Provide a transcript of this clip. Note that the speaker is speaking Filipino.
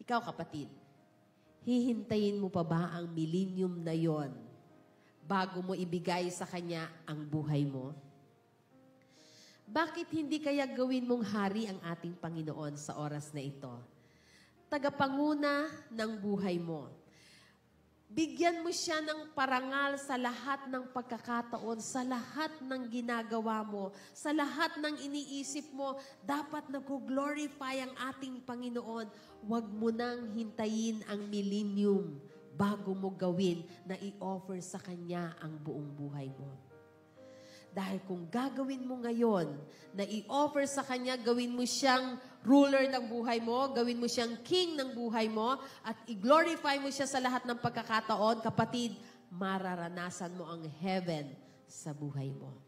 Ikaw, kapatid, hihintayin mo pa ba ang millennium na yon bago mo ibigay sa Kanya ang buhay mo? Bakit hindi kaya gawin mong hari ang ating Panginoon sa oras na ito? Tagapanguna ng buhay mo. Bigyan mo siya ng parangal sa lahat ng pagkakataon, sa lahat ng ginagawa mo, sa lahat ng iniisip mo. Dapat nag-glorify ang ating Panginoon. Huwag mo nang hintayin ang millennium bago mo gawin na i-offer sa Kanya ang buong buhay mo. Dahil kung gagawin mo ngayon na i-offer sa Kanya, gawin mo siyang ruler ng buhay mo, gawin mo siyang king ng buhay mo, at i-glorify mo siya sa lahat ng pagkakataon, kapatid, mararanasan mo ang heaven sa buhay mo.